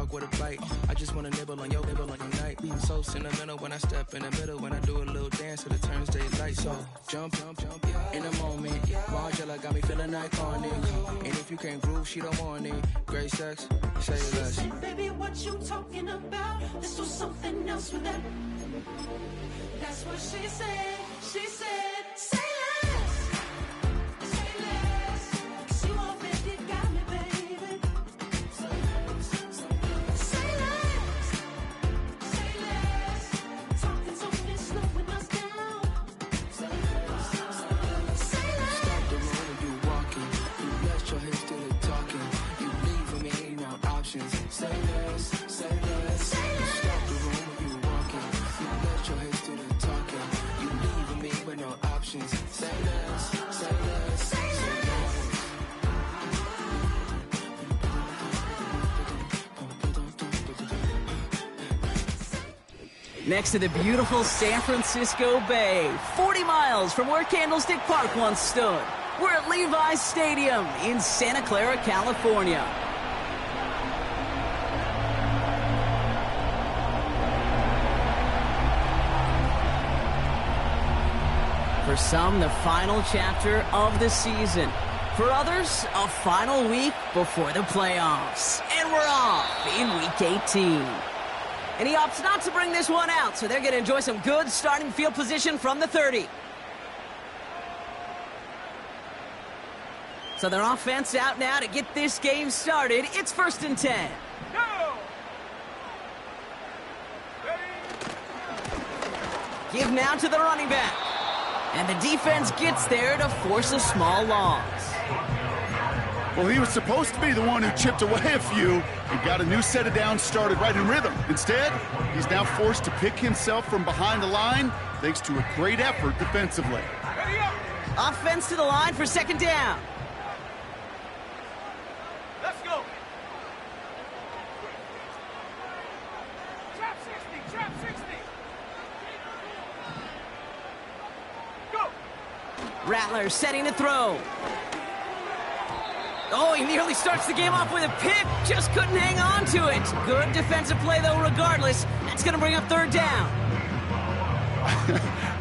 dog with a bite. I just wanna nibble on your night. I'm so sentimental when I step in the middle. When I do a little dance, it turns daylight. So jump, in the moment. Margella got me feeling iconic. And if you can't groove, she don't want it. Great sex, say less. Baby, what you talking about? This was something else with that. That's what she said. She said, say less. Say less. 'Cause you already got me, baby. Say less. Say less. Talking's only slowing us down. Say less. Stop the room when you walking. You left your hips to the talking. You leaving me no options. Say less, say less. Stop the room when you walking. You left your hips to the talking. You leaving me with no options. Say less, say less, say less. Next to the beautiful San Francisco Bay, 40 miles from where Candlestick Park once stood. We're at Levi's Stadium in Santa Clara, California. For some, the final chapter of the season. For others, a final week before the playoffs. And we're off in Week 18. And he opts not to bring this one out, so they're going to enjoy some good starting field position from the 30. So their offense out now to get this game started. It's 1st and 10. Give now to the running back. And the defense gets there to force a small loss. Well, he was supposed to be the one who chipped away a few and got a new set of downs started right in rhythm. Instead, he's now forced to pick himself from behind the line thanks to a great effort defensively. Offense to the line for 2nd down. Let's go. Trap 60, trap 60. Go. Rattler setting to throw. Oh, he nearly starts the game off with a pick. Just couldn't hang on to it. Good defensive play, though, regardless. That's going to bring up 3rd down.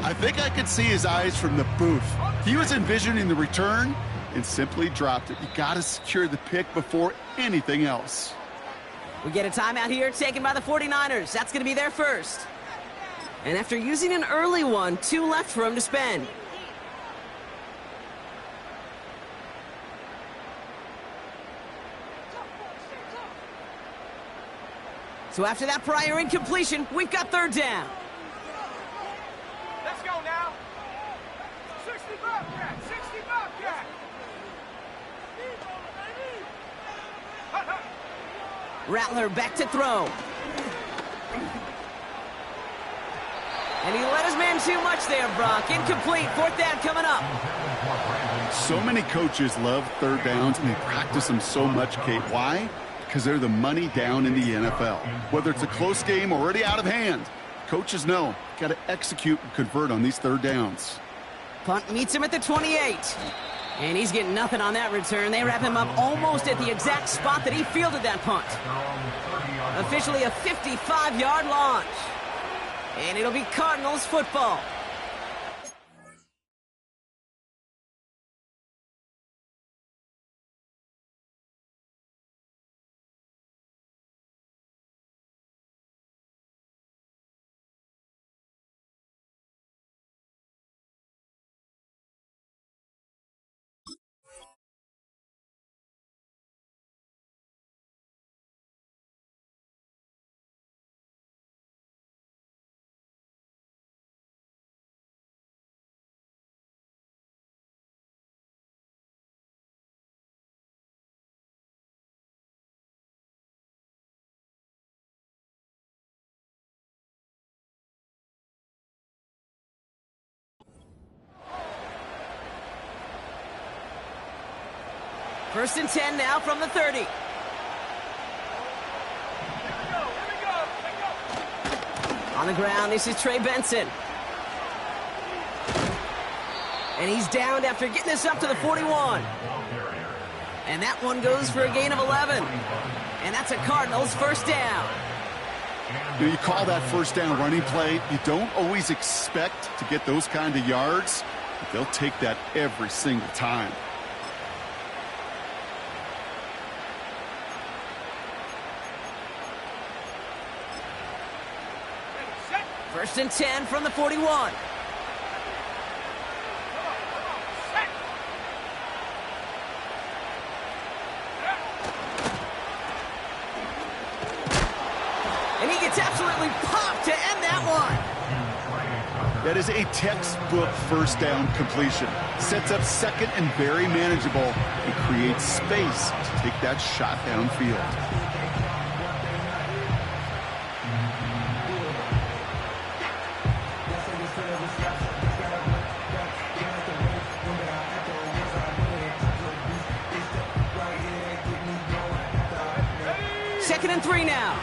I think I could see his eyes from the booth. He was envisioning the return and simply dropped it. You got to secure the pick before anything else. We get a timeout here taken by the 49ers. That's going to be their first. And after using an early one, 2 left for him to spend. So after that prior incompletion, we've got 3rd down. Let's go now. 60 Bobcat, 60 Bobcat. Rattler back to throw. And he let his man too much there, Brock. Incomplete. 4th down coming up. So many coaches love 3rd downs, and they practice them so much, Kate. Why? Because they're the money down in the NFL. Whether it's a close game already out of hand, coaches know, got to execute and convert on these 3rd downs. Punt meets him at the 28. And he's getting nothing on that return. They wrap him up almost at the exact spot that he fielded that punt. Officially a 55-yard launch. And it'll be Cardinals football. First and 10 now from the 30. On the ground, this is Trey Benson. And he's downed after getting this up to the 41. And that one goes for a gain of 11. And that's a Cardinals first down. You call that first down running play. You don't always expect to get those kind of yards, but they'll take that every single time. First and 10 from the 41. And he gets absolutely popped to end that one. That is a textbook first down completion. Sets up second and very manageable and creates space to take that shot downfield. Second and 3 now.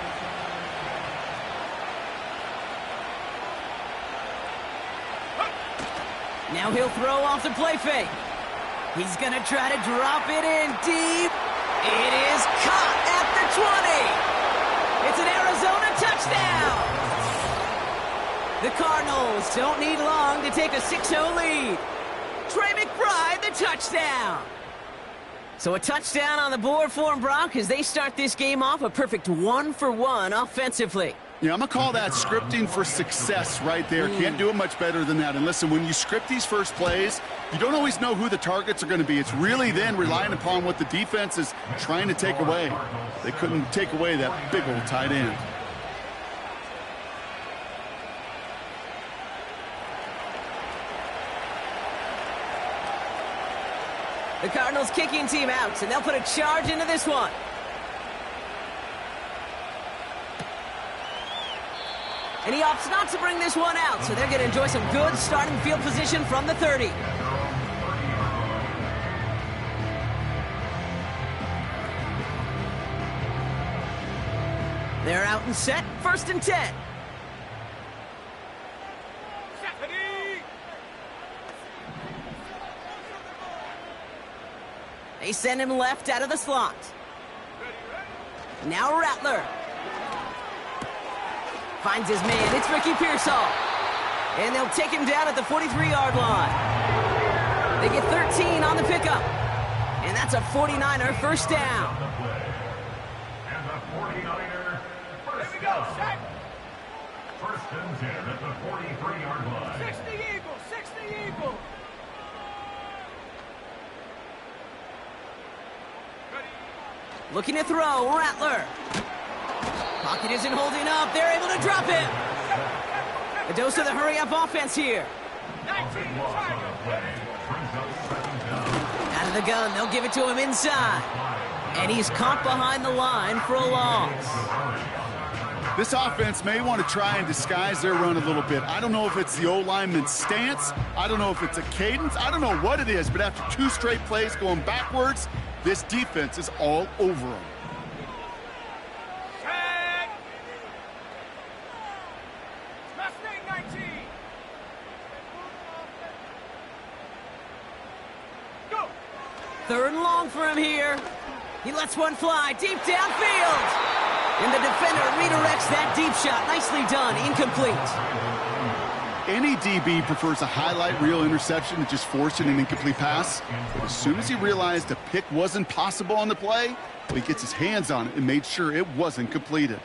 Now he'll throw off the play fake. He's going to try to drop it in deep. It is caught at the 20. It's an Arizona touchdown. The Cardinals don't need long to take a 6-0 lead. Trey McBride, the touchdown. So a touchdown on the board for them, Brock, as they start this game off a perfect 1-for-1 offensively. Yeah, I'm going to call that scripting for success right there. Can't do it much better than that. And listen, when you script these first plays, you don't always know who the targets are going to be. It's really then relying upon what the defense is trying to take away. They couldn't take away that big old tight end. The Cardinals kicking team out, and they'll put a charge into this one. And he opts not to bring this one out, so they're going to enjoy some good starting field position from the 30. They're out and set, first and 10. They send him left out of the slot. Now Rattler. Finds his man. It's Ricky Pearsall. And they'll take him down at the 43-yard line. They get 13 on the pickup. And that's a 49er first down. And the 49er first down. First and 10 at the 43-yard line. 60 Eagles, 60 Eagles. Looking to throw, Rattler. Pocket isn't holding up. They're able to drop him. A dose of the hurry-up offense here. Out of the gun, they'll give it to him inside. And he's caught behind the line for a loss. This offense may want to try and disguise their run a little bit. I don't know if it's the O-lineman's stance. I don't know if it's a cadence. I don't know what it is, but after 2 straight plays going backwards, this defense is all over them. Mustang 19. Go. Third and long for him here. He lets one fly deep downfield. And the defender redirects that deep shot. Nicely done. Incomplete. Any DB prefers a highlight reel interception to just forcing an incomplete pass. But as soon as he realized a pick wasn't possible on the play, he gets his hands on it and made sure it wasn't completed.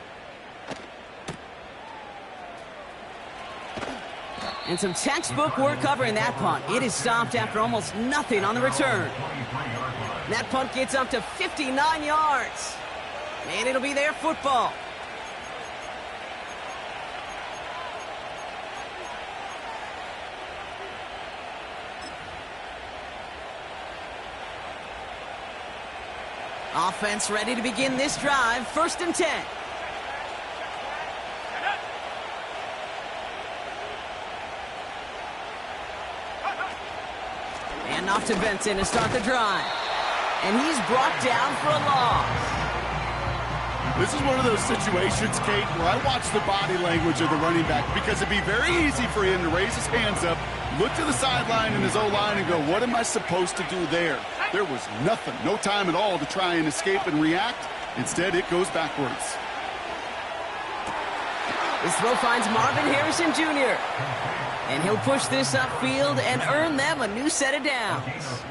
And some textbook work covering that punt. It is stopped after almost nothing on the return. That punt gets up to 59 yards. And it'll be their football. Offense ready to begin this drive. First and 10. And off to Benson to start the drive. And he's brought down for a loss. This is one of those situations, Kate, where I watch the body language of the running back because it'd be very easy for him to raise his hands up, look to the sideline in his O-line and go, what am I supposed to do there? There was nothing, no time at all to try and escape and react. Instead, it goes backwards. His throw finds Marvin Harrison Jr. And he'll push this upfield and earn them a new set of downs.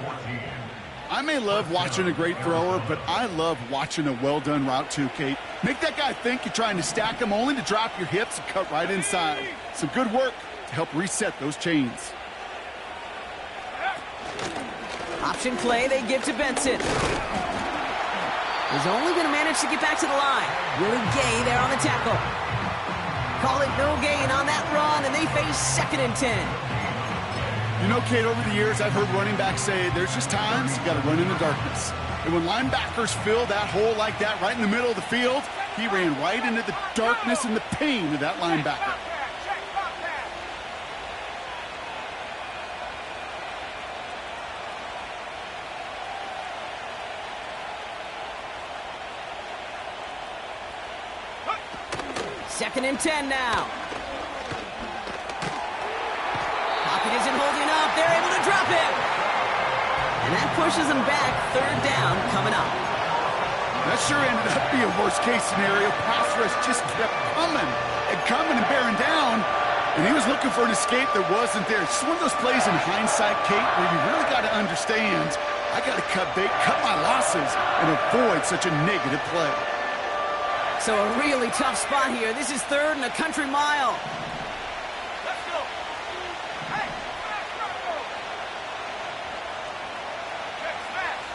I may love watching a great thrower, but I love watching a well-done route too, Kate. Make that guy think you're trying to stack him only to drop your hips and cut right inside. Some good work to help reset those chains. Option play, they give to Benson. He's only going to manage to get back to the line. Willie Gay there on the tackle. Call it no gain on that run, and they face 2nd and 10. You know, Kate, over the years, I've heard running backs say there's just times you got to run in the darkness. And when linebackers fill that hole like that right in the middle of the field, he ran right into the darkness and the pain of that linebacker. Second and 10 now. Pocket isn't holding up. They're able to drop it. And that pushes them back. 3rd down coming up. That sure ended up being a worst-case scenario. Pass rush just kept coming and bearing down. And he was looking for an escape that wasn't there. It's one of those plays in hindsight, Kate, where you really got to understand, I got to cut bait, cut my losses, and avoid such a negative play. So a really tough spot here. This is 3rd and a country mile. Let's go. Hey, check smash.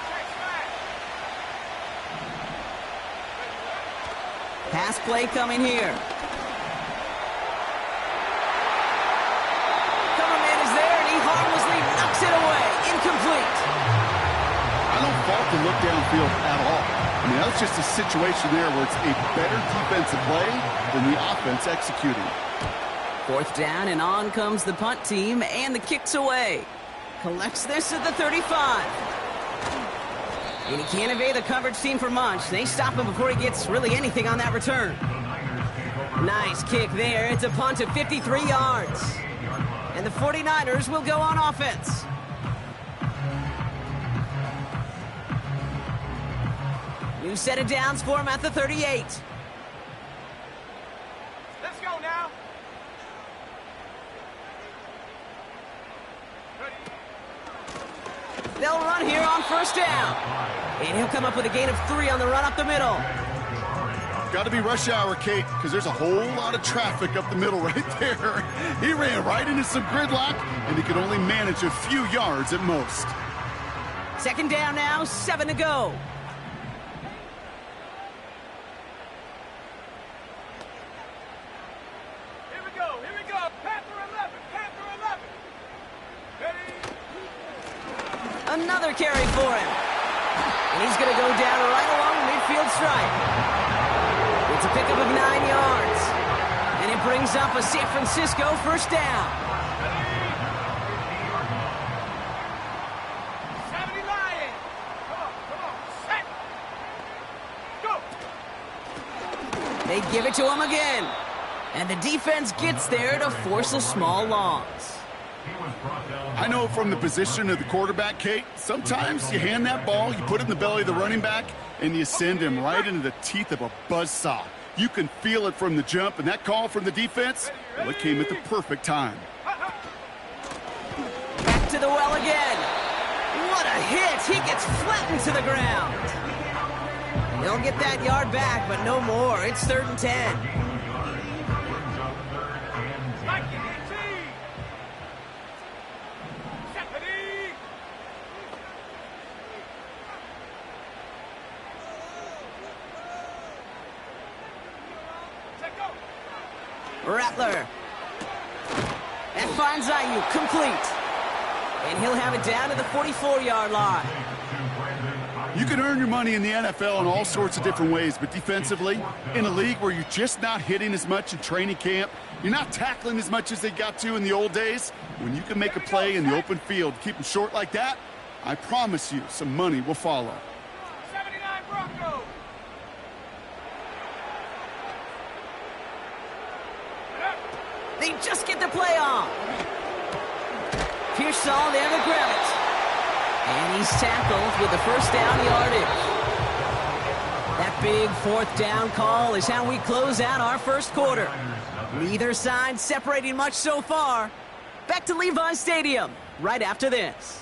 Pass play coming here. Cover man is there, and he harmlessly knocks it away. Incomplete. I don't fault the look downfield at all. I mean, that was just a situation there where it's a better defensive play than the offense executing. 4th down, and on comes the punt team, and the kick's away. Collects this at the 35. And he can't evade the coverage team for much. They stop him before he gets really anything on that return. Nice kick there. It's a punt of 53 yards. And the 49ers will go on offense. New set of downs for him at the 38. Let's go now. They'll run here on 1st down. And he'll come up with a gain of 3 on the run up the middle. Got to be rush hour, Kate, because there's a whole lot of traffic up the middle right there. He ran right into some gridlock, and he could only manage a few yards at most. 2nd down now, 7 to go. Here we go. Panther 11. Ready? Another carry for him. And he's going to go down right along the midfield stripe. It's a pickup of 9 yards. And it brings up a San Francisco 1st down. 70 Lions. Come on. Set. Go. They give it to him again. And the defense gets there to force a small loss. I know from the position of the quarterback, Kate, sometimes you hand that ball, you put it in the belly of the running back, and you send him right into the teeth of a buzzsaw. You can feel it from the jump, and that call from the defense, well, it came at the perfect time. Back to the well again. What a hit. He gets flattened to the ground. He'll get that yard back, but no more. It's 3rd and 10. Rattler. That finds Ayuk, complete. And he'll have it down to the 44-yard line. You can earn your money in the NFL in all sorts of different ways, but defensively, in a league where you're just not hitting as much in training camp, you're not tackling as much as they got to in the old days, when you can make a play in the open field, keep them short like that, I promise you some money will follow. 79 Broncos. They just get the play on. Pearsall there to grab it. And he's tackled with the 1st down yardage. That big fourth down call is how we close out our first quarter. Neither side separating much so far. Back to Levi Stadium right after this.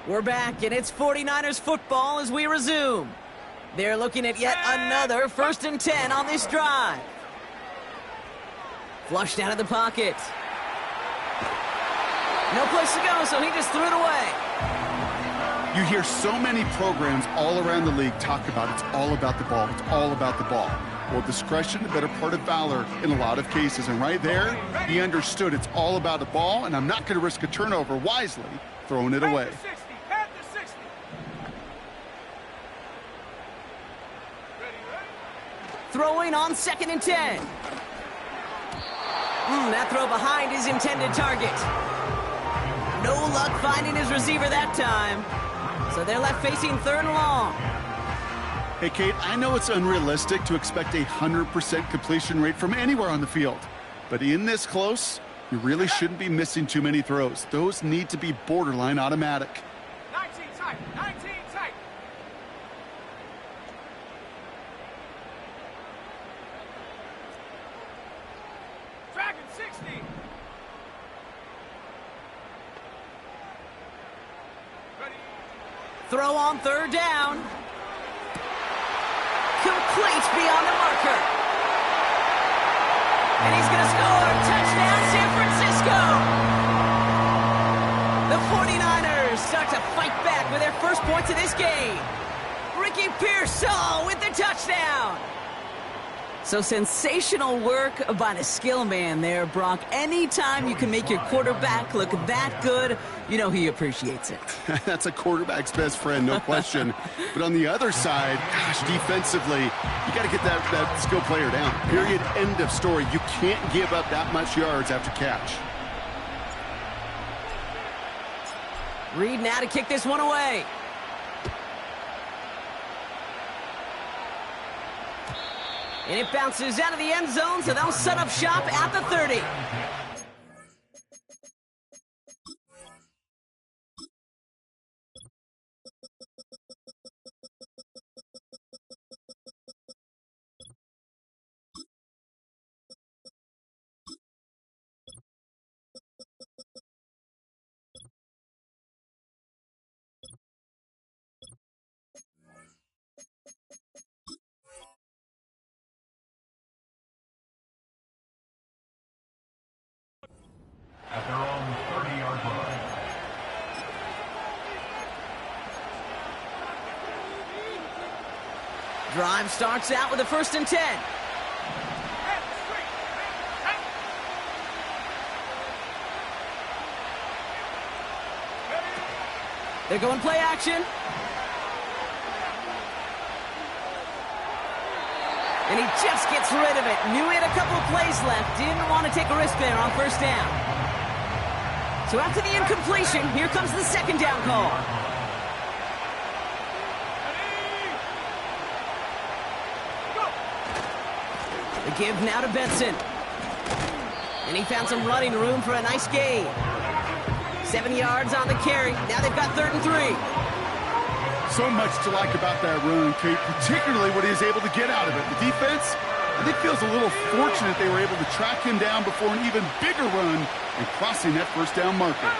We're back, and it's 49ers football as we resume. They're looking at yet another 1st and 10 on this drive. Flushed out of the pocket. No place to go, so he just threw it away. You hear so many programs all around the league talk about it's all about the ball, it's all about the ball. Well, discretion, the better part of valor in a lot of cases. And right there, he understood it's all about the ball, and I'm not going to risk a turnover, wisely throwing it away. Throwing on 2nd and 10. That throw behind his intended target. No luck finding his receiver that time. So they're left facing 3rd and long. Hey, Kate, I know it's unrealistic to expect a 100% completion rate from anywhere on the field. But in this close, you really shouldn't be missing too many throws. Those need to be borderline automatic. 19 tight, 19 tight. Dragon 60. Ready. Throw on 3rd down. Complete beyond the marker. And he's going to score. Touchdown, San Francisco. The 49ers start to fight back with their first points of this game. Ricky Pearsall with the touchdown. So sensational work by the skill man there, Brock. Anytime you can make your quarterback look that good, you know he appreciates it. That's a quarterback's best friend, no question. But on the other side, gosh, defensively, you got to get that skill player down. Period, end of story. You can't give up that much yards after catch. Reed now to kick this one away. And it bounces out of the end zone, so they'll set up shop at the 30. At their own 30-yard line. Drive starts out with a 1st and 10. They're going play action. And he just gets rid of it. Knew he had a couple of plays left. Didn't want to take a risk there on 1st down. So after the incompletion, here comes the 2nd down call. The give now to Benson. And he found some running room for a nice gain. 7 yards on the carry. Now they've got 3rd and 3. So much to like about that run, Kate, particularly what he was able to get out of it. The defense, I think, feels a little fortunate they were able to track him down before an even bigger run and crossing that 1st down marker.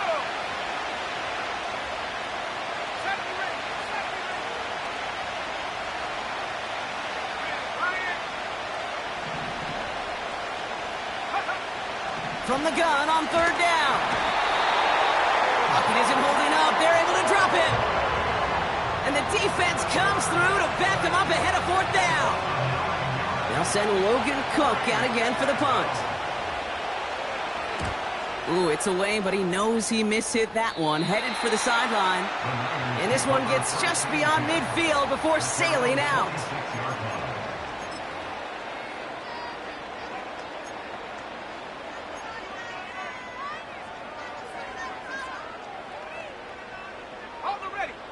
From the gun on 3rd down. Lockett isn't holding up. They're able to drop him. And the defense comes through to back them up ahead of 4th down. They'll send Logan Cook out again for the punt. Ooh, it's away, but he knows he mishit that one. Headed for the sideline. And this one gets just beyond midfield before sailing out.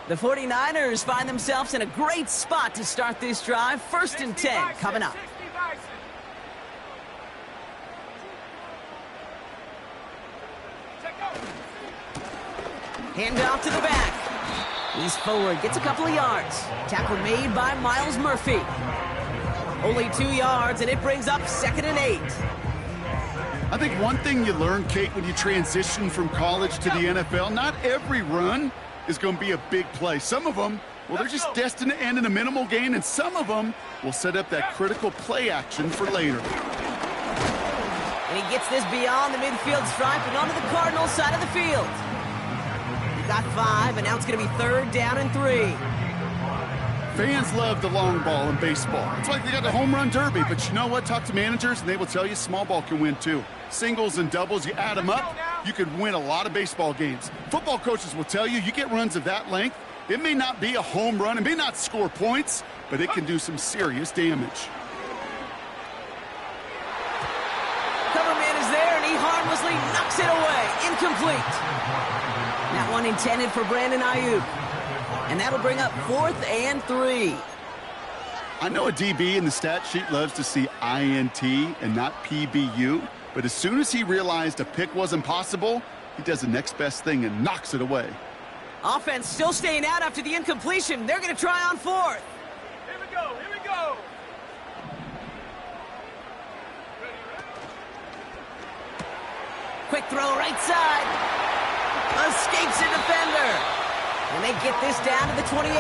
The 49ers find themselves in a great spot to start this drive. 1st and 10 coming up. Hand off to the back. He's forward, gets a couple of yards. Tackle made by Miles Murphy. Only 2 yards, and it brings up 2nd and 8. I think one thing you learn, Kate, when you transition from college to the NFL, not every run is going to be a big play. Some of them, well, they're just destined to end in a minimal gain, and some of them will set up that critical play action for later. And he gets this beyond the midfield stripe and onto the Cardinals side of the field. He got 5, and now it's going to be 3rd down and 3. Fans love the long ball in baseball. It's like they got the home run derby, but you know what? Talk to managers, and they will tell you small ball can win too. Singles and doubles, you add them up, you could win a lot of baseball games. Football coaches will tell you, you get runs of that length, it may not be a home run, it may not score points, but it can do some serious damage. Cover man is there, and he harmlessly knocks it away. Incomplete. That one intended for Brandon Ayuk. And that'll bring up 4th and 3. I know a DB in the stat sheet loves to see INT and not PBU, but as soon as he realized a pick wasn't possible, he does the next best thing and knocks it away. Offense still staying out after the incompletion. They're going to try on 4th. Here we go, here we go. Quick throw right side. Escapes a defender. And they get this down to the 28.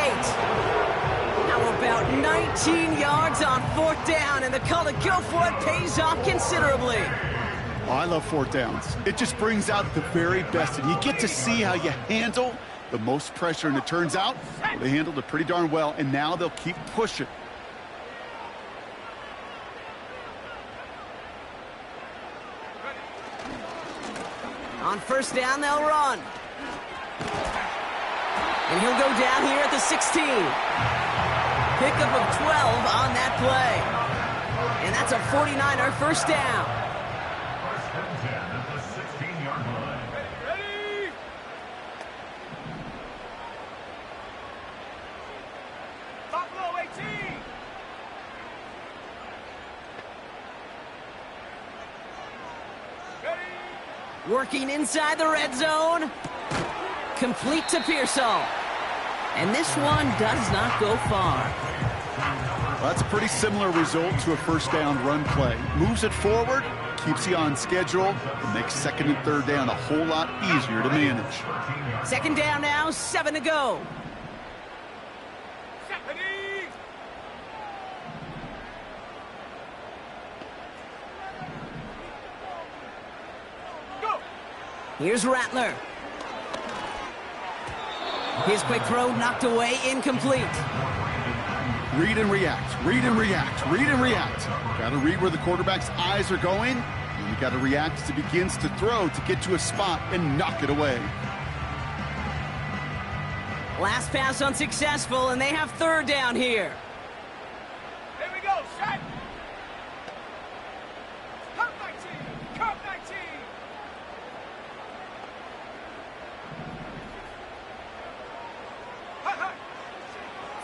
Now about 19 yards on 4th down, and the call to go for it pays off considerably. Oh, I love 4th downs. It just brings out the very best, and you get to see how you handle the most pressure, and it turns out they handled it pretty darn well, and now they'll keep pushing. On 1st down, they'll run. And he'll go down here at the 16. Pickup of 12 on that play. And that's a 49er 1st down. 1st and 10 at the 16-yard line. Ready? Top low, 18. Ready? Working inside the red zone. Complete to Pearsall. And this one does not go far. Well, that's a pretty similar result to a 1st down run play. Moves it forward, keeps you on schedule, and makes 2nd and 3rd down a whole lot easier to manage. 2nd down now, 7 to go. Ready? Go. Here's Rattler. His quick throw knocked away, incomplete. Read and react, read and react, read and react. Got to read where the quarterback's eyes are going, and you got to react as he begins to throw to get to a spot and knock it away. Last pass unsuccessful, and they have 3rd down here. Here we go, set. Come 19, come 19.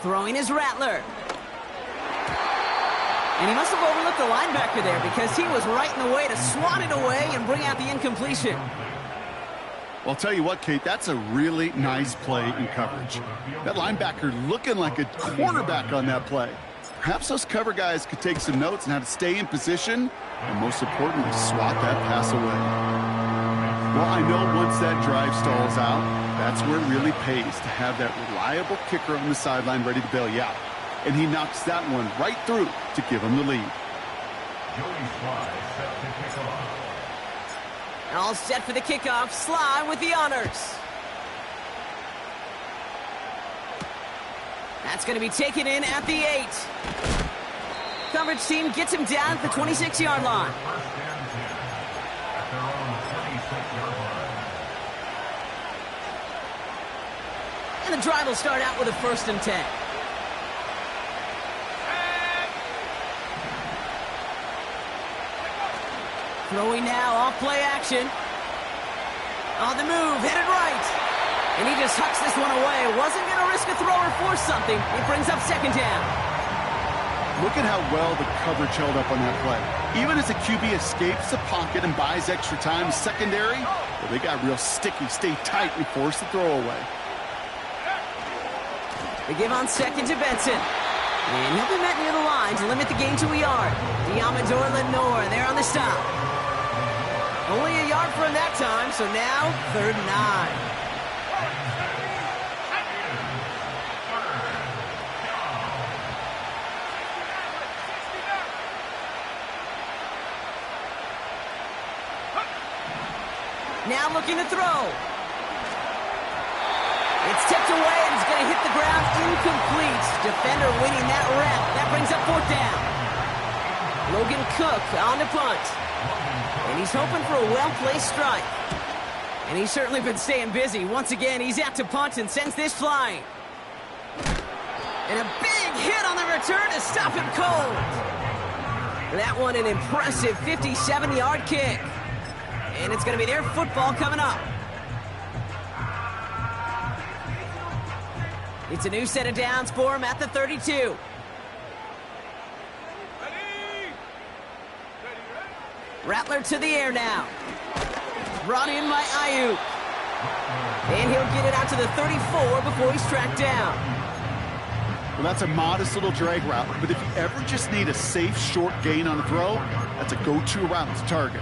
Throwing his Rattler. And he must have overlooked the linebacker there because he was right in the way to swat it away and bring out the incompletion. Well, I'll tell you what, Kate, that's a really nice play in coverage. That linebacker looking like a quarterback on that play. Perhaps those cover guys could take some notes on how to stay in position and, most importantly, swat that pass away. Well, I know once that drive stalls out, that's where it really pays to have that reliable kicker on the sideline ready to bail you out. And he knocks that one right through to give him the lead. Joey Sly set to kick off. All set for the kickoff. Sly with the honors. That's going to be taken in at the 8. Coverage team gets him down at the 26-yard line. 1st and 10 at their own 26-yard line. And the drive will start out with a 1st and 10. Throwing now, off play action. On the move, headed right. And he just hucks this one away. Wasn't going to risk a throw or force something. It brings up second down. Look at how well the coverage held up on that play. Even as the QB escapes the pocket and buys extra time, secondary, well, they got real sticky, stay tight, and force the throw away. They give on second to Benson. And he'll be met near the line to limit the gain to a yard. Diamador Lenore there on the stop. Only a yard for him that time, so now 3rd and 9. Now looking to throw. It's tipped away and it's going to hit the ground incomplete. Defender winning that rep. That brings up 4th down. Logan Cook on the punt. And he's hoping for a well-placed strike. And he's certainly been staying busy. Once again, he's out to punt and sends this flying. And a big hit on the return to stop him cold. That one an impressive 57-yard kick. And it's going to be their football coming up. It's a new set of downs for him at the 32. Rattler to the air now. Brought in by Ayuk. And he'll get it out to the 34 before he's tracked down. Well, that's a modest little drag route, but if you ever just need a safe, short gain on a throw, that's a go-to route to target.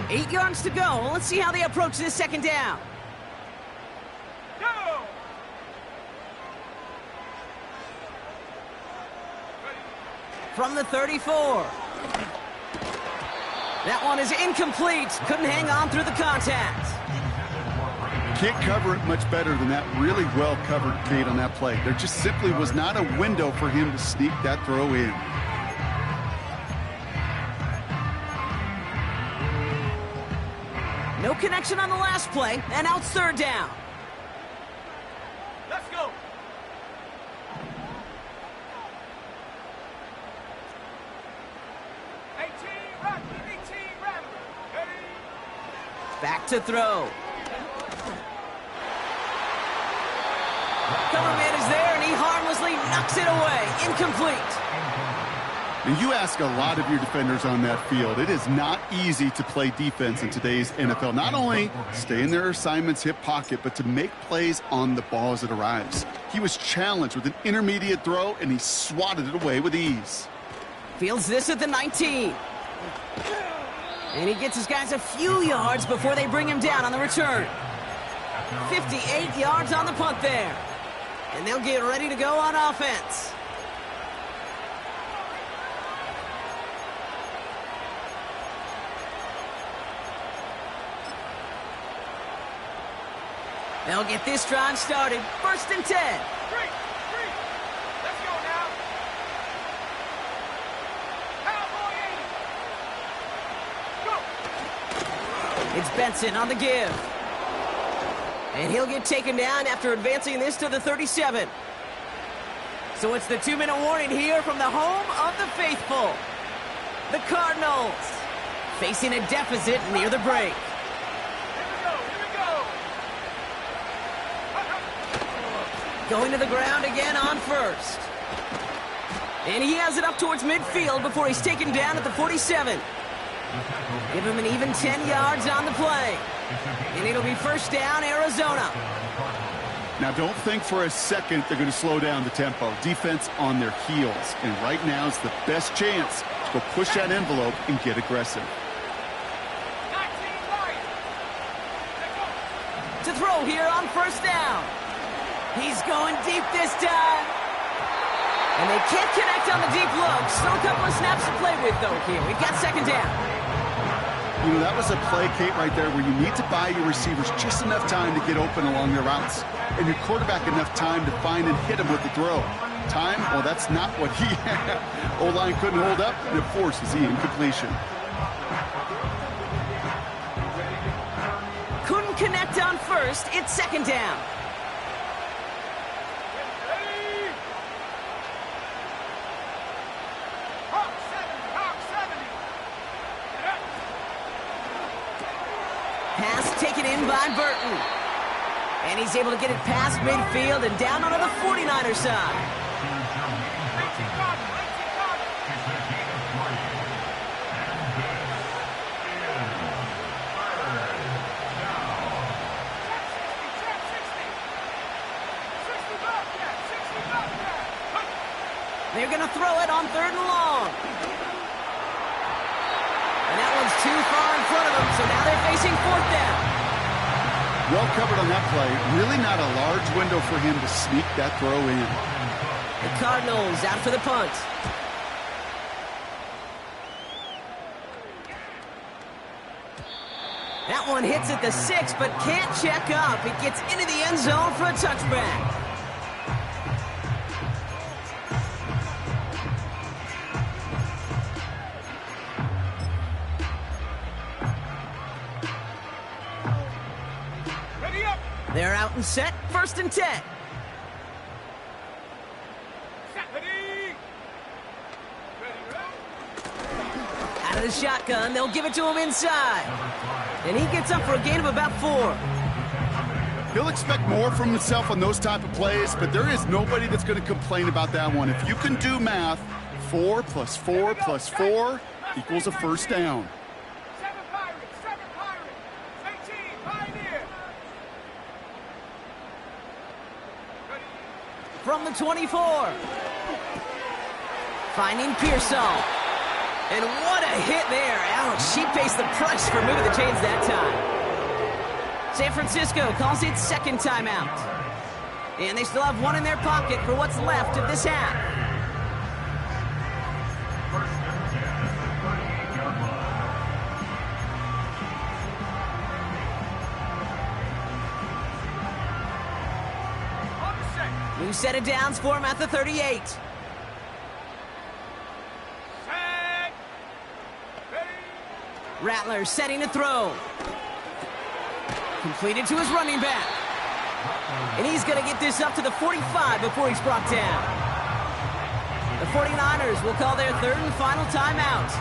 Eight yards to go. Let's see how they approach this second down. Go! From the 34. That one is incomplete. Couldn't hang on through the contact. Can't cover it much better than that really well-covered gate on that play. There just simply was not a window for him to sneak that throw in. No connection on the last play, and now it's 3rd down. Let's go! Back to throw. Cover man is there, and he harmlessly knocks it away. Incomplete. And you ask a lot of your defenders on that field. It is not easy to play defense in today's NFL. Not only stay in their assignment's hip pocket, but to make plays on the ball as it arrives. He was challenged with an intermediate throw, and he swatted it away with ease. Fields this at the 19. And he gets his guys a few yards before they bring him down on the return. 58 yards on the punt there. And they'll get ready to go on offense. They'll get this drive started. 1st and 10. Three. Let's go now. Cowboy 80. Go. It's Benson on the give. And he'll get taken down after advancing this to the 37. So it's the 2-minute warning here from the home of the faithful. The Cardinals facing a deficit near the break. Going to the ground again on 1st. And he has it up towards midfield before he's taken down at the 47. Give him an even 10 yards on the play. And it'll be 1st down, Arizona. Now, don't think for a second they're going to slow down the tempo. Defense on their heels. And right now is the best chance to go push that envelope and get aggressive. 19 right. To throw here on 1st down. He's going deep this time. And they can't connect on the deep look. Still a couple of snaps to play with, though, here. We've got 2nd down. You know, that was a play, Kate, right there where you need to buy your receivers just enough time to get open along their routes. And your quarterback enough time to find and hit him with the throw. Time, well, that's not what he had. O-line couldn't hold up, and it forces the incompletion. Couldn't connect on 1st. It's 2nd down. in by Burton. And he's able to get it past midfield and down onto the 49er side. They're going to throw it on 3rd and long. And that one's too far in front of them, so now they're facing 4th down. Well covered on that play. Really not a large window for him to sneak that throw in. The Cardinals out for the punt. That one hits at the 6, but can't check up. It gets into the end zone for a touchback. They're out and set, 1st and 10. Out of the shotgun, they'll give it to him inside. And he gets up for a gain of about 4. He'll expect more from himself on those type of plays, but there is nobody that's going to complain about that one. If you can do math, 4 plus 4 plus 4 equals a 1st down. From the 24. Finding Pearsall. And what a hit there. Ouch, she pays the price for moving the chains that time. San Francisco calls it 2nd timeout. And they still have one in their pocket for what's left of this half. New set of downs for him at the 38. Rattler setting to throw. Completed to his running back. And he's going to get this up to the 45 before he's brought down. The 49ers will call their 3rd and final timeout.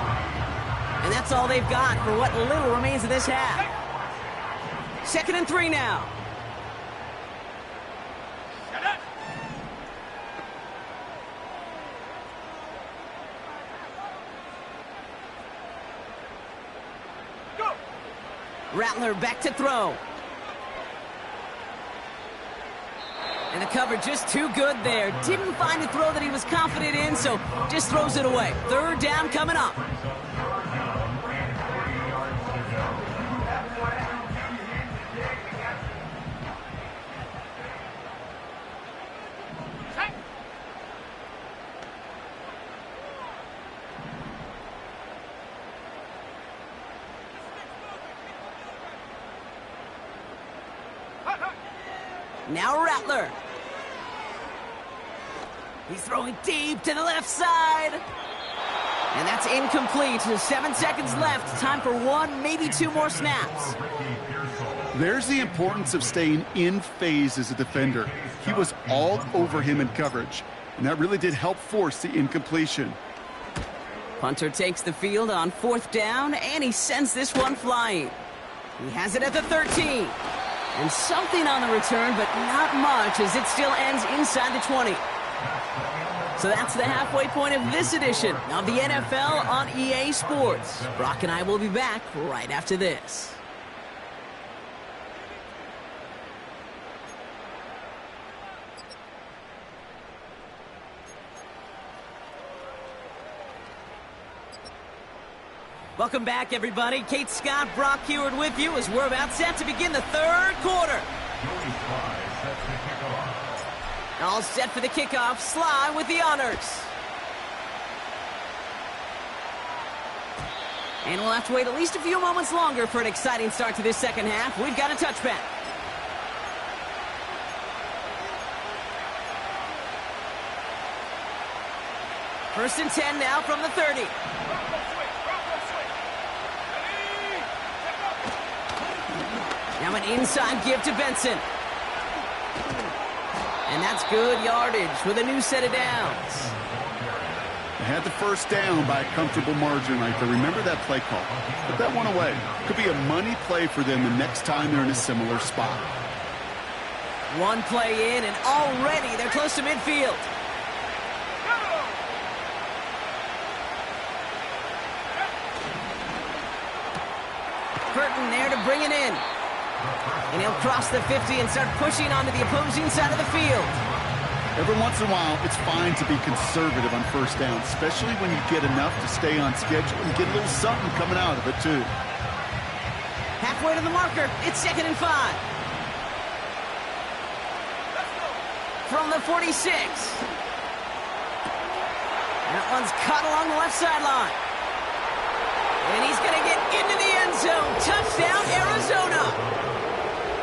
And that's all they've got for what little remains of this half. 2nd and 3 now. Rattler back to throw. And the cover just too good there. Didn't find a throw that he was confident in, so just throws it away. 3rd down coming up. Now Rattler. He's throwing deep to the left side. And that's incomplete. 7 seconds left. Time for 1, maybe 2 more snaps. There's the importance of staying in phase as a defender. He was all over him in coverage, and that really did help force the incompletion. Punter takes the field on 4th down, and he sends this one flying. He has it at the 13. And something on the return, but not much, as it still ends inside the 20. So that's the halfway point of this edition of the NFL on EA Sports. Brock and I will be back right after this. Welcome back, everybody. Kate Scott, Brock Heward with you as we're about set to begin the 3rd quarter. All set for the kickoff. Sly with the honors. And we'll have to wait at least a few moments longer for an exciting start to this 2nd half. We've got a touchback. First and 10 now from the 30. Now an inside give to Benson. And that's good yardage with a new set of downs. had the first down by a comfortable margin right there. Remember that play call. Put that one away. Could be a money play for them the next time they're in a similar spot. One play in, and already they're close to midfield. Burton there to bring it in. And he'll cross the 50 and start pushing onto the opposing side of the field. Every once in a while, it's fine to be conservative on first down, especially when you get enough to stay on schedule and get a little something coming out of it, too. Halfway to the marker, it's 2nd and 5. From the 46. That one's caught along the left sideline. And he's going to get into the end zone. Touchdown, Arizona.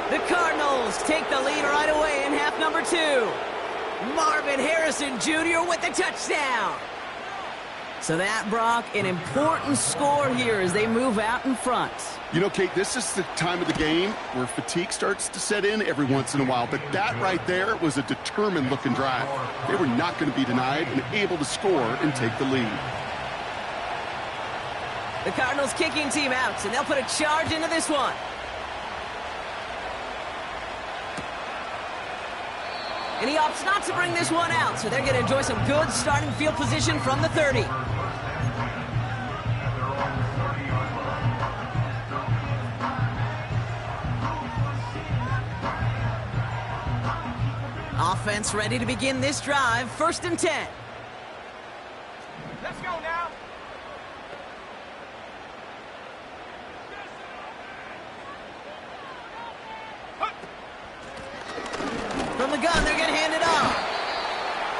The Cardinals take the lead right away in half number 2. Marvin Harrison Jr. with the touchdown. So that, Brock, an important score here as they move out in front. You know, Kate, this is the time of the game where fatigue starts to set in every once in a while. But that right there was a determined-looking drive. They were not going to be denied and able to score and take the lead. The Cardinals kicking team out, and they'll put a charge into this one. And he opts not to bring this one out, so they're going to enjoy some good starting field position from the 30. Offense ready to begin this drive. 1st and 10. Let's go now. From the gun, they're going to hand it off.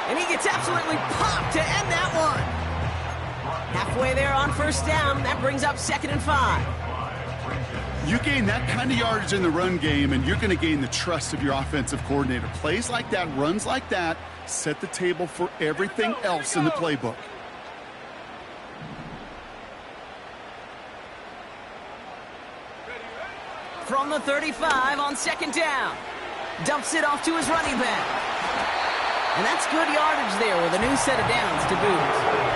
And he gets absolutely popped to end that one. Halfway there on 1st down. That brings up 2nd and 5. You gain that kind of yardage in the run game, and you're going to gain the trust of your offensive coordinator. Plays like that, runs like that, set the table for everything else in the playbook. From the 35 on 2nd down. Dumps it off to his running back. And that's good yardage there with a new set of downs to boot.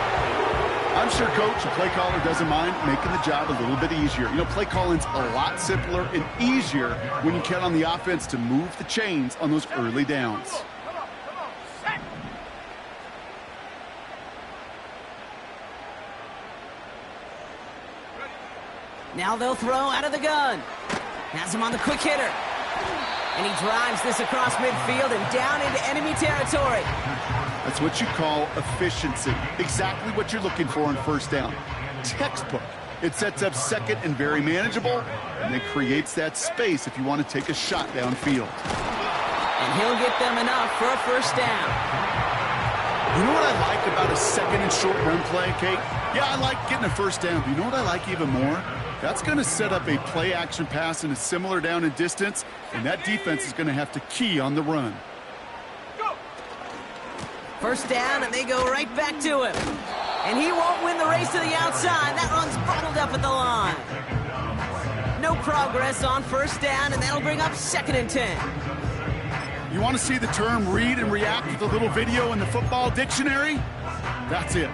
I'm sure coach and play caller doesn't mind making the job a little bit easier. You know, play calling's a lot simpler and easier when you count on the offense to move the chains on those early downs. Come on, set. Now they'll throw out of the gun. Has him on the quick hitter. And he drives this across midfield and down into enemy territory. That's what you call efficiency. Exactly what you're looking for on 1st down. Textbook. It sets up 2nd and very manageable, and then creates that space if you want to take a shot downfield. And he'll get them enough for a 1st down. You know what I like about a 2nd and short run play, Kate? Yeah, I like getting a 1st down, but you know what I like even more? That's going to set up a play-action pass in a similar down and distance, and that defense is going to have to key on the run. 1st down, and they go right back to him. And he won't win the race to the outside. That run's bottled up at the line. No progress on 1st down, and that'll bring up 2nd and 10. You want to see the term read and react with a little video in the football dictionary? That's it.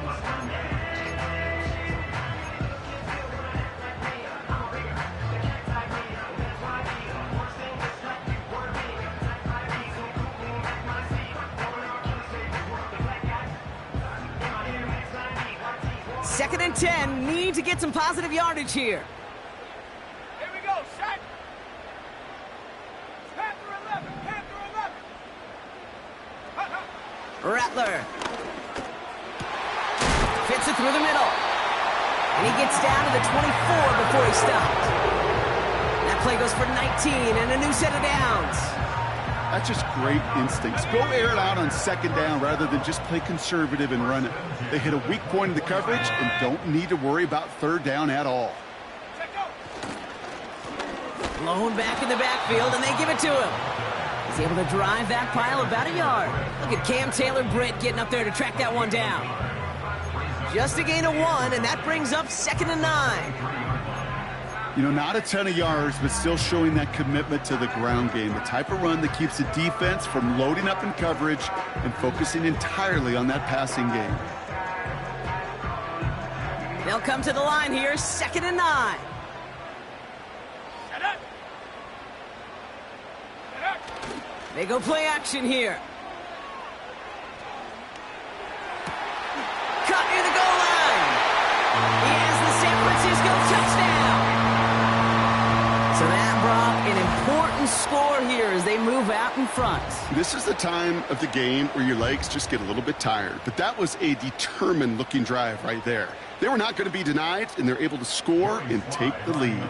Second and 10, need to get some positive yardage here. Here we go, set. Panther 11, Panther 11. Rattler. Fits it through the middle. And he gets down to the 24 before he stopped. That play goes for 19 and a new set of downs. That's just great instincts. Go air it out on 2nd down rather than just play conservative and run it. They hit a weak point in the coverage and don't need to worry about 3rd down at all. Blown back in the backfield, and they give it to him. He's able to drive that pile about a yard. Look at Cam Taylor-Britt getting up there to track that one down. Just a gain of 1, and that brings up 2nd and 9. You know, not a ton of yards, but still showing that commitment to the ground game. The type of run that keeps the defense from loading up in coverage and focusing entirely on that passing game. They'll come to the line here, 2nd and 9. Set up. Set up. They go play action here. Cut near the goal line. He has the San Francisco touchdown. So that brought an important score here as they move out in front. This is the time of the game where your legs just get a little bit tired. But that was a determined-looking drive right there. They were not going to be denied, and they're able to score and take the lead.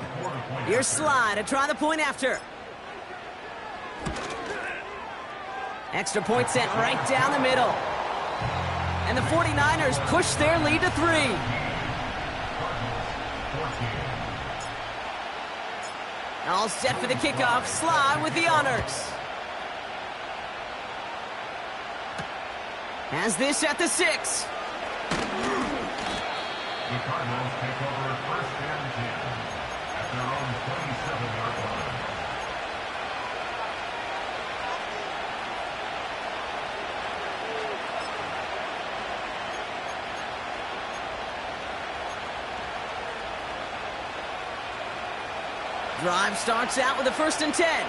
Here's Slide to try the point after. Extra point sent right down the middle. And the 49ers push their lead to 3. All set for the kickoff. Slide with the honors. Has this at the 6. The Cardinals take over 1st and 10 at their own 27-yard line. Drive starts out with a 1st and 10.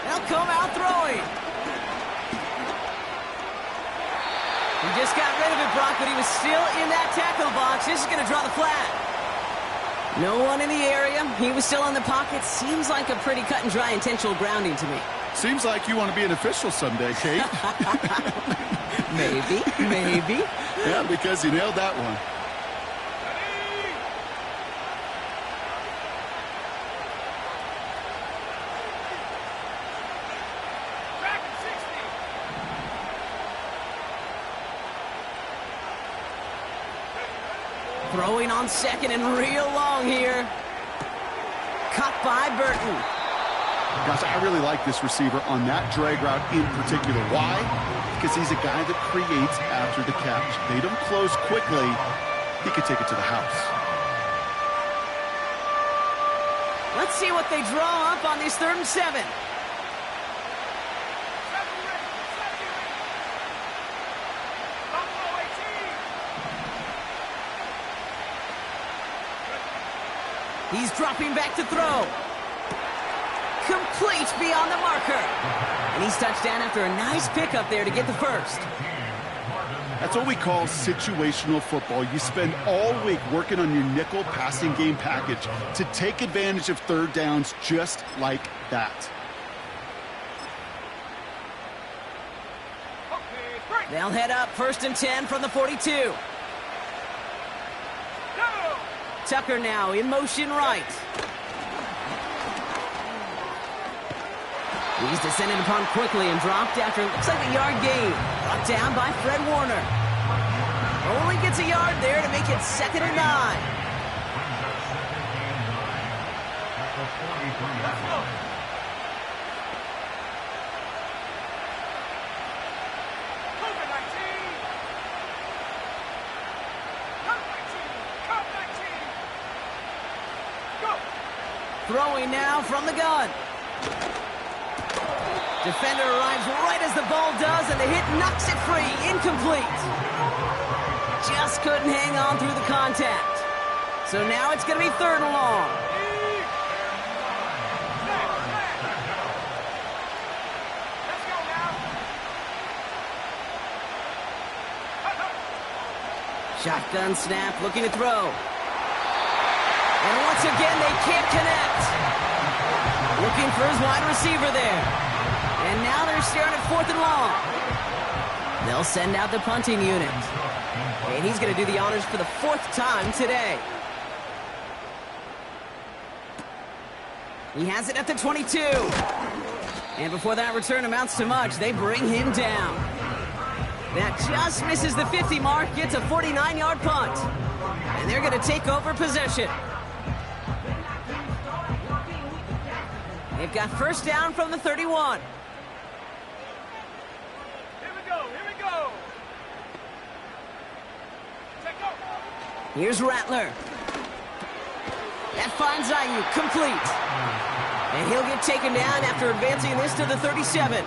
They'll come out throwing. He just got rid of it, Brock, but he was still in that tackle box. This is going to draw the flag. No one in the area. He was still in the pocket. Seems like a pretty cut and dry intentional grounding to me. Seems like you want to be an official someday, Kate. Maybe. Yeah, because you nailed that one. Back at 60. Throwing on 2nd and real long here. Cut by Burton. Gosh, I really like this receiver on that drag route in particular. Why? Because he's a guy that creates after the catch. They don't close quickly. He could take it to the house. Let's see what they draw up on this 3rd and 7. He's dropping back to throw. Complete beyond the marker. And he's touchdown after a nice pickup there to get the 1st. That's what we call situational football. You spend all week working on your nickel passing game package to take advantage of 3rd downs just like that. They'll head up 1st and 10 from the 42. Tucker now in motion right. He's descended upon quickly and dropped after it looks like a yard gain. Brought down by Fred Warner. Only gets a yard there to make it 2nd and 9. Throwing now from the gun. Defender arrives right as the ball does, and the hit knocks it free. Incomplete. Just couldn't hang on through the contact. So now it's going to be 3rd and long. Shotgun snap, looking to throw. And once again, they can't connect. Looking for his wide receiver there. And now they're staring at 4th and long. They'll send out the punting unit. And he's going to do the honors for the 4th time today. He has it at the 22. And before that return amounts to much, they bring him down. That just misses the 50 mark, gets a 49-yard punt. And they're going to take over possession. They've got 1st down from the 31. Here we go. Take over. Here's Rattler. That finds Ayuk, complete. And he'll get taken down after advancing this to the 37.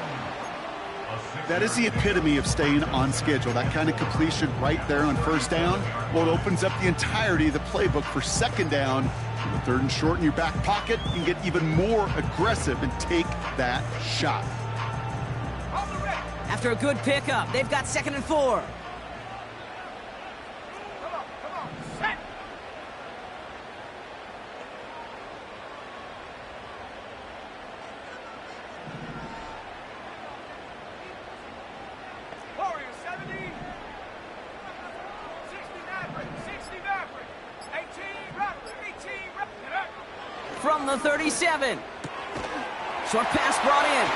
That is the epitome of staying on schedule. That kind of completion right there on first down. Well, it opens up the entirety of the playbook for second down. With third and short in your back pocket, you can get even more aggressive and take that shot. After a good pickup, they've got 2nd and 4. Come on, set. Warriors 70. 60 Maverick, 60 Maverick. 18 Raptor, 18 Raptor. From the 37. Short pass brought in.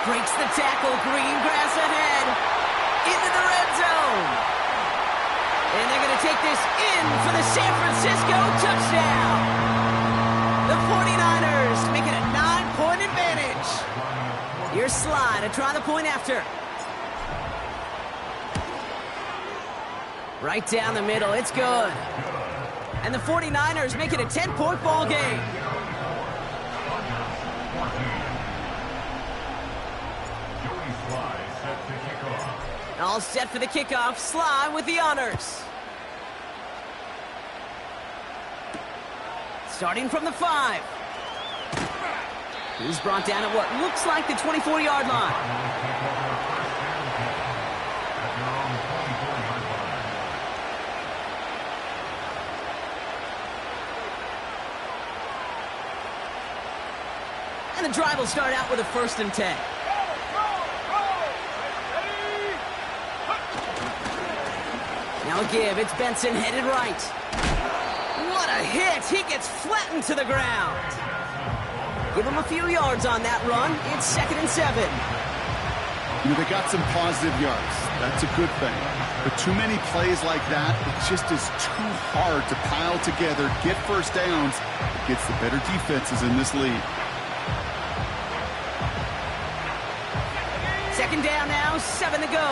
Breaks the tackle, green grass ahead. Into the red zone. And they're going to take this in for the San Francisco touchdown. The 49ers make it a 9-point advantage. Here's Sly to try the point after. Right down the middle, it's good. And the 49ers make it a 10-point ball game. All set for the kickoff. Sly with the honors. Starting from the 5. He's brought down at what looks like the 24-yard line. And the drive will start out with a 1st and 10. Now a give, it's Benson headed right. What a hit! He gets flattened to the ground. Give him a few yards on that run. It's 2nd and 7. You know, they got some positive yards. That's a good thing. But too many plays like that, it just is too hard to pile together, get first downs. It gets the better defenses in this league. 2nd down now, 7 to go.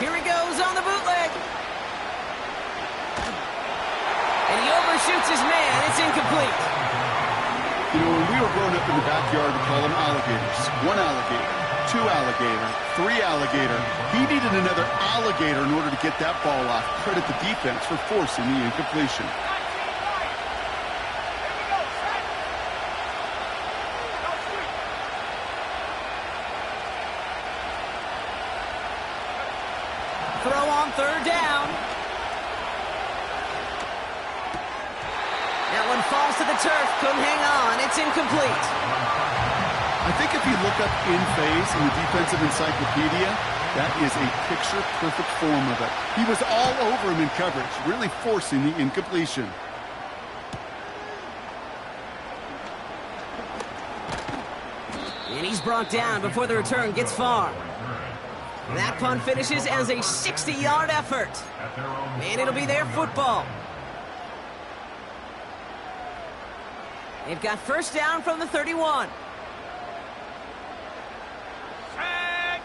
Here he goes on the bootleg. And he overshoots his man. It's incomplete. You know, when we were growing up in the backyard, we call them alligators. 1 alligator, 2 alligator, 3 alligator. He needed another alligator in order to get that ball off. Credit the defense for forcing the incompletion. Throw on 3rd down. That one falls to the turf. Couldn't hang on. It's incomplete. I think if you look up in phase in the defensive encyclopedia, that is a picture-perfect form of it. He was all over him in coverage, really forcing the incompletion. And he's brought down before the return gets far. That punt finishes as a 60-yard effort. And it'll be their football. They've got 1st down from the 31. Set.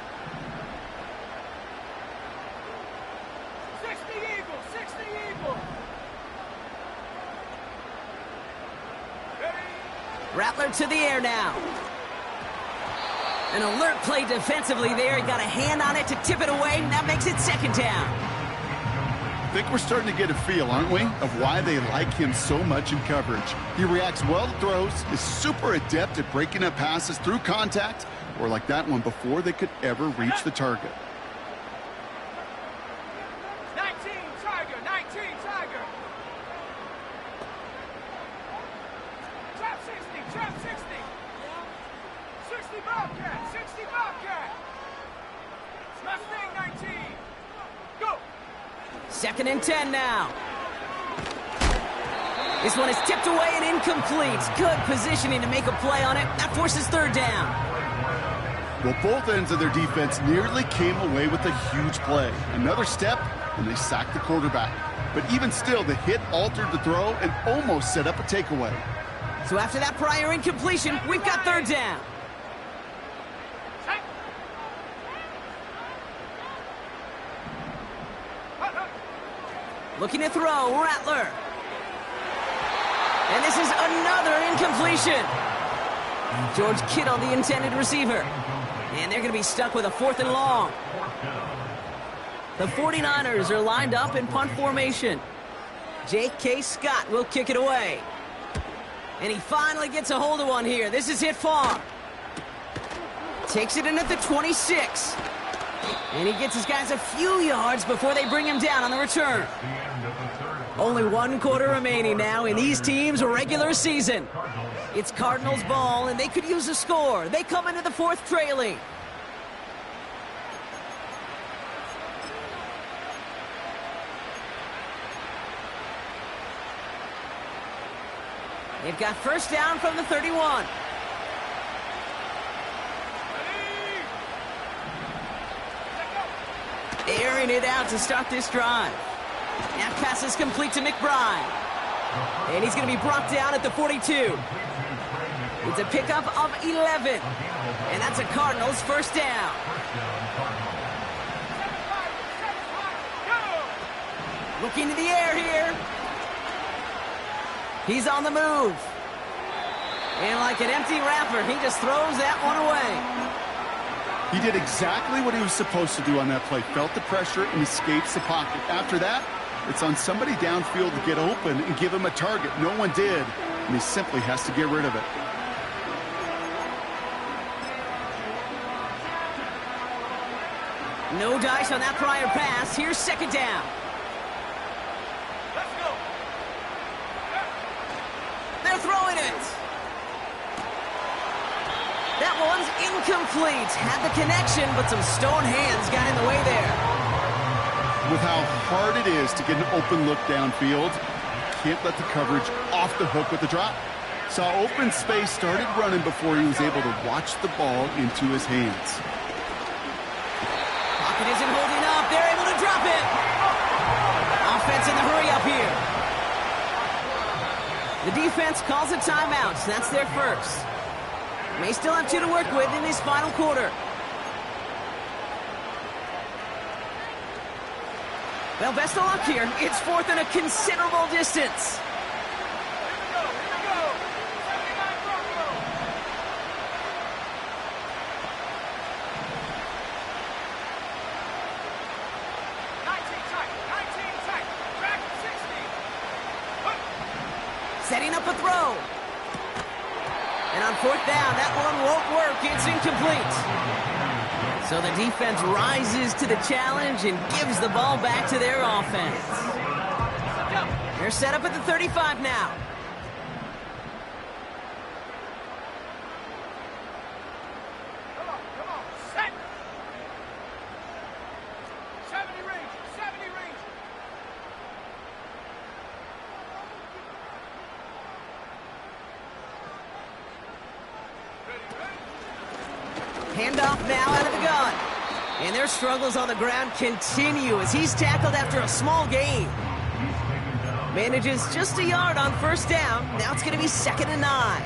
60 Eagle, 60 Eagle. Ready? Rattler to the air now. An alert play defensively there. He got a hand on it to tip it away, and that makes it 2nd down. I think we're starting to get a feel, aren't we, of why they like him so much in coverage. He reacts well to throws, is super adept at breaking up passes through contact, or like that one before they could ever reach the target. 19 Tiger, 19 Tiger. Trap 60, trap 60. 60 Bobcat, 60 Bobcat. Mustang 19. Go. 2nd and 10 now. This one is tipped away and incomplete. Good positioning to make a play on it. That forces 3rd down. Well, both ends of their defense nearly came away with a huge play. Another step, and they sacked the quarterback. But even still, the hit altered the throw and almost set up a takeaway. So after that prior incompletion, we've got 3rd down. Looking to throw, Rattler. And this is another incompletion. George Kittle, the intended receiver. And they're going to be stuck with a 4th and long. The 49ers are lined up in punt formation. J.K. Scott will kick it away. And he finally gets a hold of one here. This is hit far. Takes it in at the 26. And he gets his guys a few yards before they bring him down on the return. Only 1 quarter remaining now in these teams' regular season. It's Cardinals ball, and they could use a score. They come into the 4th trailing. They've got first down from the 31. Airing it out to start this drive. That pass is complete to McBride. And he's going to be brought down at the 42. It's a pickup of 11. And that's a Cardinals first down. Looking to the air here. He's on the move. And like an empty wrapper, he just throws that one away. He did exactly what he was supposed to do on that play. Felt the pressure and escapes the pocket. After that, it's on somebody downfield to get open and give him a target. No one did, and he simply has to get rid of it. No dice on that prior pass. Here's second down. Let's go. They're throwing it. That one's incomplete. Had the connection, but some stone hands got in the way there. With how hard it is to get an open look downfield, can't let the coverage off the hook with the drop. Saw open space, started running before he was able to watch the ball into his hands. Pocket isn't holding up. They're able to drop it. Offense in the hurry up here. The defense calls a timeout. So that's their first. May still have 2 to work with in this final quarter. Well, best of luck here. It's 4th and a considerable distance. Here we go. 79 Broncos. Back 60. Setting up a throw. And on 4th down, that one won't work. It's incomplete. So the defense rises to the challenge and gives the ball back to their offense. They're set up at the 35 now. Come on. Set. 70 range. Handoff now out of the gun. And their struggles on the ground continue as he's tackled after a small gain. Manages just a yard on first down. Now it's going to be 2nd and 9.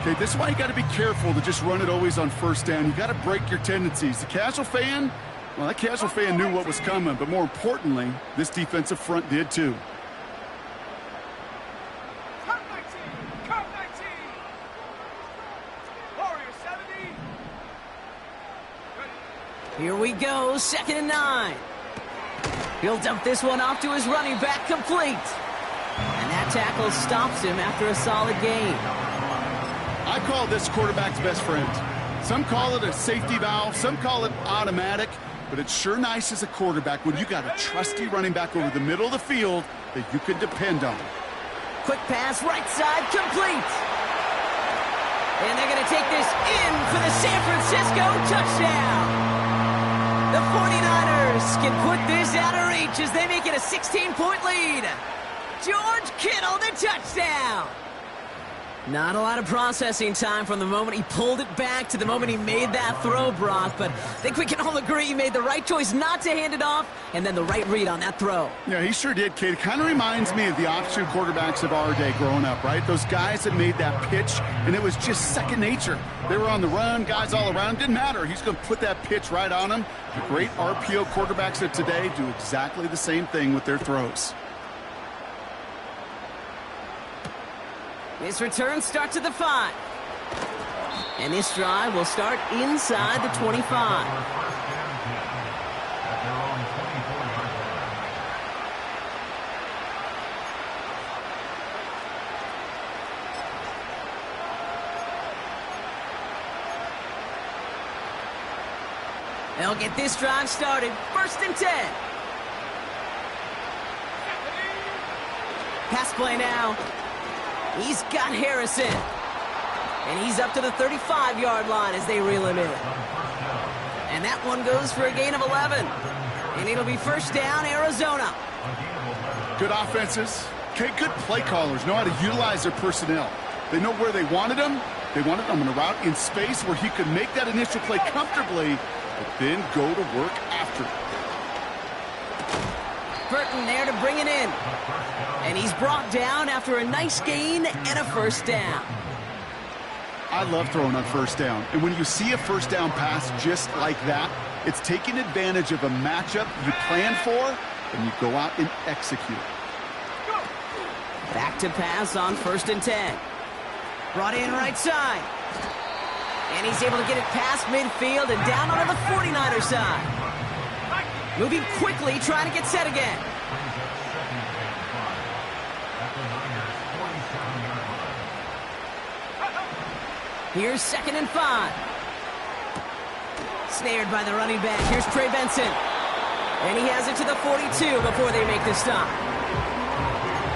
Okay, this is why you got to be careful to just run it always on first down. You got to break your tendencies. The casual fan, well, that casual fan knew what was coming, but more importantly, this defensive front did too. Cut 19. Warrior 70. Here we go, 2nd and 9. He'll dump this one off to his running back, complete. And that tackle stops him after a solid gain. I call this quarterback's best friend. Some call it a safety valve, some call it automatic, but it's sure nice as a quarterback when you got a trusty running back over the middle of the field that you can depend on. Quick pass, right side, complete. And they're going to take this in for the San Francisco touchdown. The 49ers can put this out of reach as they make it a 16-point lead. George Kittle, the touchdown. Not a lot of processing time from the moment he pulled it back to the moment he made that throw, Brock. But I think we can all agree he made the right choice not to hand it off, and then the right read on that throw. Yeah, he sure did, Kate. It kind of reminds me of the option quarterbacks of our day growing up, right? Those guys that made that pitch, and it was just second nature. They were on the run, guys all around. Didn't matter. He's going to put that pitch right on them. The great RPO quarterbacks of today do exactly the same thing with their throws. This return starts at the 5. And this drive will start inside the 25. They'll get this drive started. 1st and 10. Pass play now. He's got Harrison. And he's up to the 35-yard line as they reel him in. And that one goes for a gain of 11. And it'll be 1st down, Arizona. Good offenses. Okay, good play callers know how to utilize their personnel. They know where they wanted him. They wanted him on a route in space where he could make that initial play comfortably, but then go to work after it. Burton there to bring it in. And he's brought down after a nice gain and a 1st down. I love throwing on 1st down. And when you see a 1st down pass just like that, it's taking advantage of a matchup you plan for, and you go out and execute. Back to pass on 1st and 10. Brought in right side. And he's able to get it past midfield and down onto the 49er side. Moving quickly, trying to get set again. Here's 2nd and 5. Snared by the running back. Here's Trey Benson. And he has it to the 42 before they make the stop.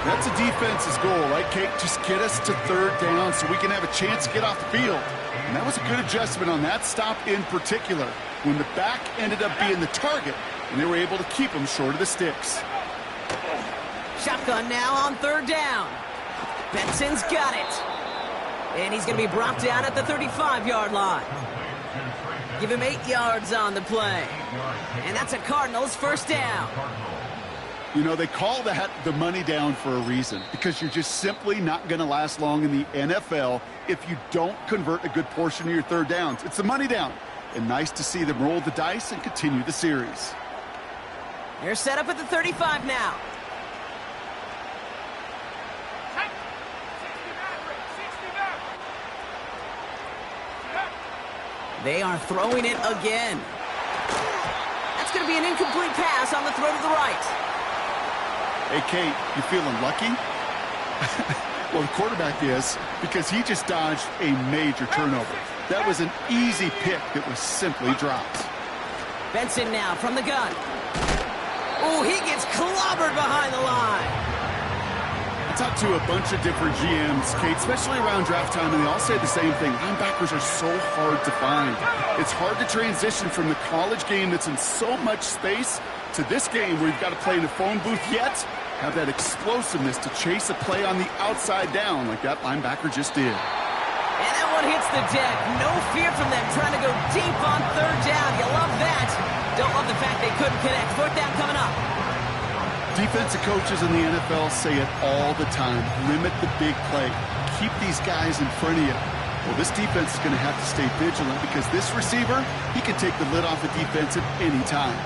That's a defense's goal, right, Kate? Just get us to 3rd down so we can have a chance to get off the field. And that was a good adjustment on that stop in particular, when the back ended up being the target, and they were able to keep him short of the sticks. Shotgun now on 3rd down. Benson's got it. And he's going to be brought down at the 35-yard line. Give him 8 yards on the play. And that's a Cardinals 1st down. You know, they call that the money down for a reason, because you're just simply not going to last long in the NFL if you don't convert a good portion of your 3rd downs. It's the money down. And nice to see them roll the dice and continue the series. They're set up at the 35 now. They are throwing it again. That's going to be an incomplete pass on the throw to the right. Hey, Kate, you feeling lucky? Well, the quarterback is, because he just dodged a major turnover. That was an easy pick that was simply dropped. Benson now from the gun. Oh, he gets clobbered behind the line. I talked to a bunch of different GMs, Kate, especially around draft time, and they all say the same thing. Linebackers are so hard to find. It's hard to transition from the college game that's in so much space to this game where you've got to play in a phone booth, yet have that explosiveness to chase a play on the outside down like that linebacker just did. And that one hits the deck. No fear from them trying to go deep on 3rd down. You love that. Don't love the fact they couldn't connect. 4th down coming up. Defensive coaches in the NFL say it all the time. Limit the big play. Keep these guys in front of you. Well, this defense is going to have to stay vigilant because this receiver, he can take the lid off a defense at any time.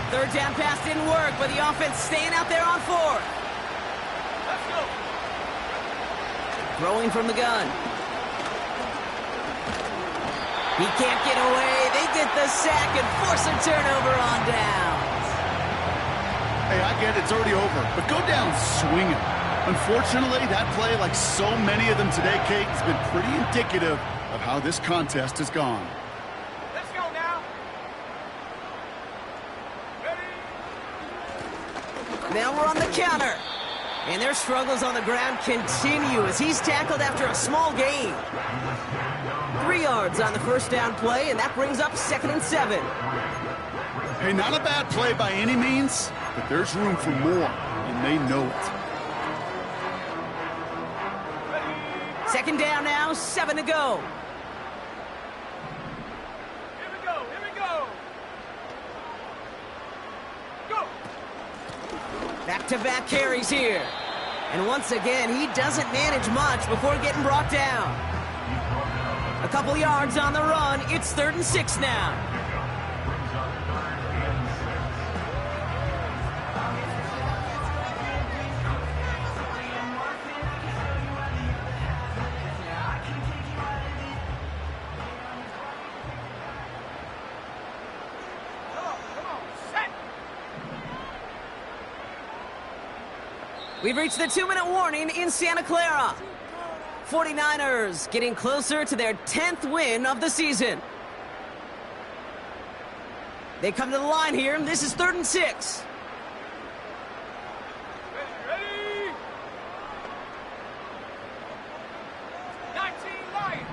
3rd down pass didn't work, but the offense staying out there on 4th. Let's go. Throwing from the gun. He can't get away. They get the sack and force a turnover on down. Hey, I get it. It's already over. But go down swinging. Unfortunately, that play, like so many of them today, Kate, has been pretty indicative of how this contest has gone. Let's go now. Ready? Now we're on the counter. And their struggles on the ground continue as he's tackled after a small gain. 3 yards on the 1st down play, and that brings up 2nd and 7. Hey, not a bad play by any means, but there's room for more, and they know it. Second down now, 7 to go. Here we go, here we go. Go. Back-to-back carries here. And once again, he doesn't manage much before getting brought down. A couple yards on the run. It's 3rd and 6 now. We've reached the 2-minute warning in Santa Clara. 49ers getting closer to their 10th win of the season. They come to the line here, and this is 3rd and 6. Ready? 19 Lions.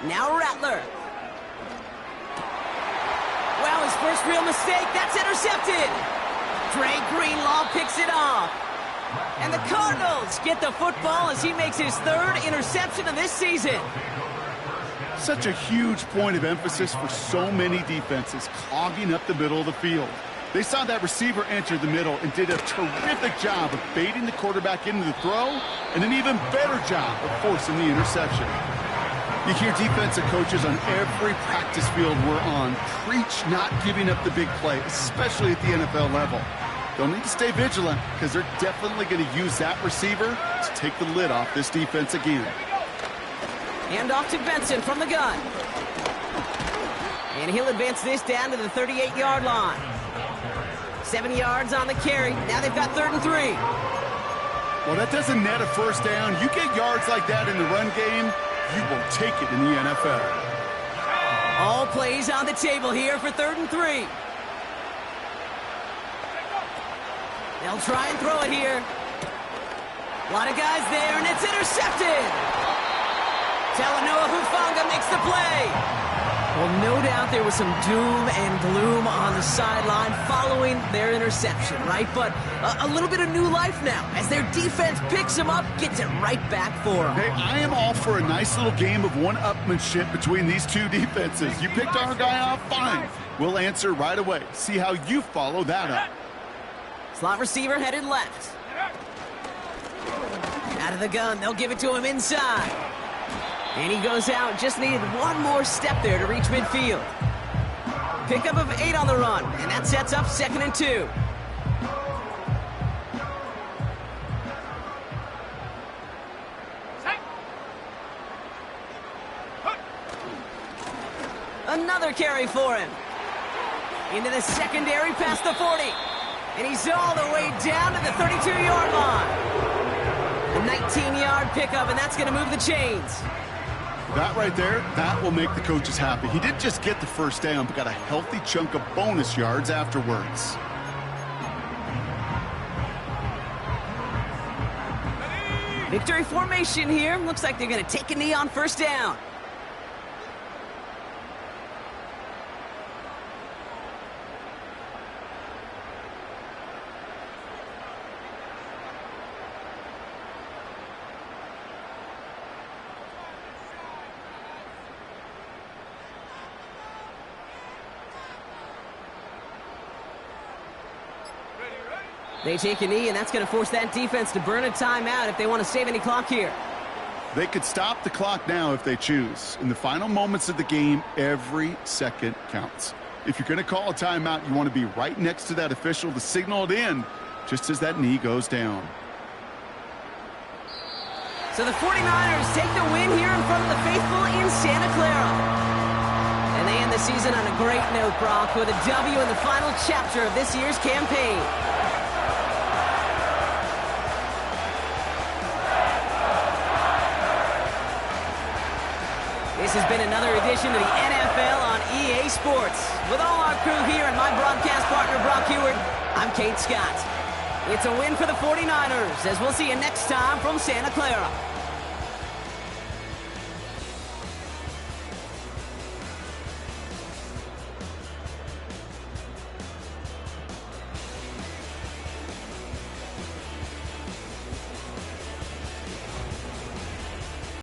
Now Rattler. Well, his first real mistake, that's intercepted. Dre Greenlaw picks it off. And the Cardinals get the football as he makes his 3rd interception of this season. Such a huge point of emphasis for so many defenses, clogging up the middle of the field. They saw that receiver enter the middle and did a terrific job of baiting the quarterback into the throw, and an even better job of forcing the interception. You hear defensive coaches on every practice field we're on preach not giving up the big play, especially at the NFL level. They'll need to stay vigilant because they're definitely going to use that receiver to take the lid off this defense again. Hand off to Benson from the gun. And he'll advance this down to the 38-yard line. 7 yards on the carry. Now they've got 3rd and 3. Well, that doesn't net a first down. You get yards like that in the run game, you will take it in the NFL. All plays on the table here for 3rd and 3. They'll try and throw it here. A lot of guys there, and it's intercepted. Talanoa Hufanga makes the play. Well, no doubt there was some doom and gloom on the sideline following their interception, right? But a little bit of new life now as their defense picks them up, gets it right back for them. Hey, I am all for a nice little game of one-upmanship between these two defenses. You picked our guy off, fine. We'll answer right away. See how you follow that up. Slot receiver headed left. Out of the gun, they'll give it to him inside. And he goes out, just needed one more step there to reach midfield. Pickup of 8 on the run, and that sets up 2nd and 2. Another carry for him. Into the secondary past the 40. And he's all the way down to the 32-yard line. A 19-yard pickup, and that's going to move the chains. That right there, that will make the coaches happy. He didn't just get the first down, but got a healthy chunk of bonus yards afterwards. Victory formation here. Looks like they're going to take a knee on first down. They take a knee, and that's going to force that defense to burn a timeout if they want to save any clock here. They could stop the clock now if they choose. In the final moments of the game, every second counts. If you're going to call a timeout, you want to be right next to that official to signal it in just as that knee goes down. So the 49ers take the win here in front of the faithful in Santa Clara. And they end the season on a great note, Brock, with a W in the final chapter of this year's campaign. This has been another edition of the NFL on EA Sports. With all our crew here and my broadcast partner, Brock Heward, I'm Kate Scott. It's a win for the 49ers, as we'll see you next time from Santa Clara.